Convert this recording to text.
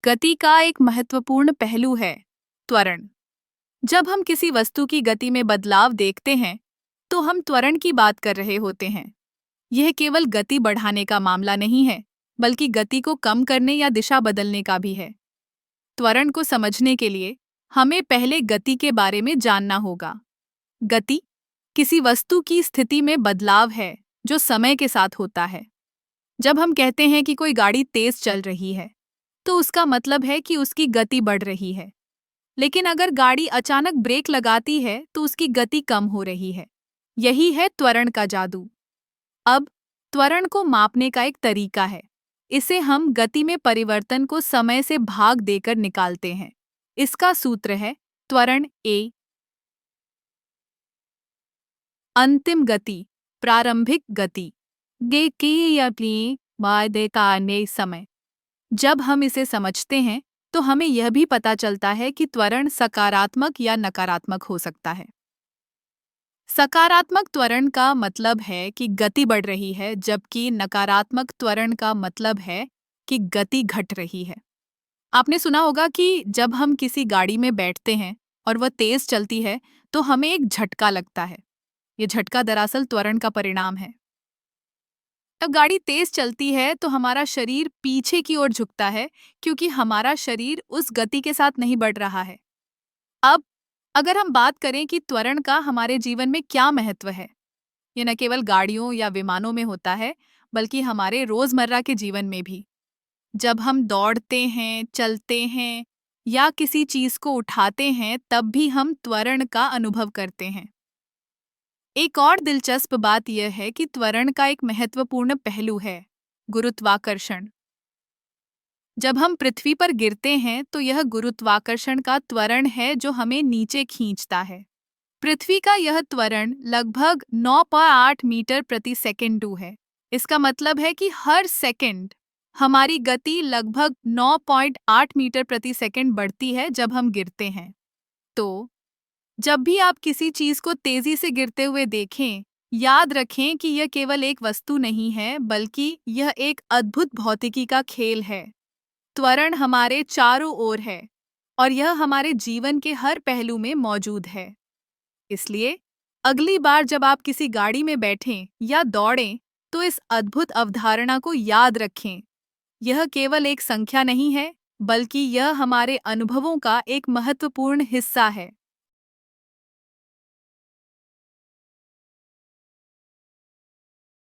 गति का एक महत्वपूर्ण पहलू है त्वरण। जब हम किसी वस्तु की गति में बदलाव देखते हैं, तो हम त्वरण की बात कर रहे होते हैं। यह केवल गति बढ़ाने का मामला नहीं है, बल्कि गति को कम करने या दिशा बदलने का भी है। त्वरण को समझने के लिए हमें पहले गति के बारे में जानना होगा। गति किसी वस्तु की स्थिति में बदलाव है जो समय के साथ होता है। जब हम कहते हैं कि कोई गाड़ी तेज चल रही है, तो उसका मतलब है कि उसकी गति बढ़ रही है। लेकिन अगर गाड़ी अचानक ब्रेक लगाती है तो उसकी गति कम हो रही है। यही है त्वरण का जादू। अब त्वरण को मापने का एक तरीका है। इसे हम गति में परिवर्तन को समय से भाग देकर निकालते हैं। इसका सूत्र है त्वरण ए अंतिम गति प्रारंभिक गति गे की अपनी वादे का ने समय। जब हम इसे समझते हैं तो हमें यह भी पता चलता है कि त्वरण सकारात्मक या नकारात्मक हो सकता है। सकारात्मक त्वरण का मतलब है कि गति बढ़ रही है, जबकि नकारात्मक त्वरण का मतलब है कि गति घट रही है। आपने सुना होगा कि जब हम किसी गाड़ी में बैठते हैं और वह तेज चलती है, तो हमें एक झटका लगता है। यह झटका दरअसल त्वरण का परिणाम है। जब गाड़ी तेज चलती है तो हमारा शरीर पीछे की ओर झुकता है, क्योंकि हमारा शरीर उस गति के साथ नहीं बढ़ रहा है। अब अगर हम बात करें कि त्वरण का हमारे जीवन में क्या महत्व है, ये न केवल गाड़ियों या विमानों में होता है, बल्कि हमारे रोजमर्रा के जीवन में भी। जब हम दौड़ते हैं, चलते हैं या किसी चीज को उठाते हैं, तब भी हम त्वरण का अनुभव करते हैं। एक और दिलचस्प बात यह है कि त्वरण का एक महत्वपूर्ण पहलू है गुरुत्वाकर्षण। जब हम पृथ्वी पर गिरते हैं तो यह गुरुत्वाकर्षण का त्वरण है जो हमें नीचे खींचता है। पृथ्वी का यह त्वरण लगभग 9.8 मीटर प्रति सेकंड है। इसका मतलब है कि हर सेकंड हमारी गति लगभग 9.8 मीटर प्रति सेकंड बढ़ती है जब हम गिरते हैं। तो जब भी आप किसी चीज को तेजी से गिरते हुए देखें, याद रखें कि यह केवल एक वस्तु नहीं है, बल्कि यह एक अद्भुत भौतिकी का खेल है। त्वरण हमारे चारों ओर है और यह हमारे जीवन के हर पहलू में मौजूद है। इसलिए अगली बार जब आप किसी गाड़ी में बैठें या दौड़ें, तो इस अद्भुत अवधारणा को याद रखें। यह केवल एक संख्या नहीं है, बल्कि यह हमारे अनुभवों का एक महत्वपूर्ण हिस्सा है।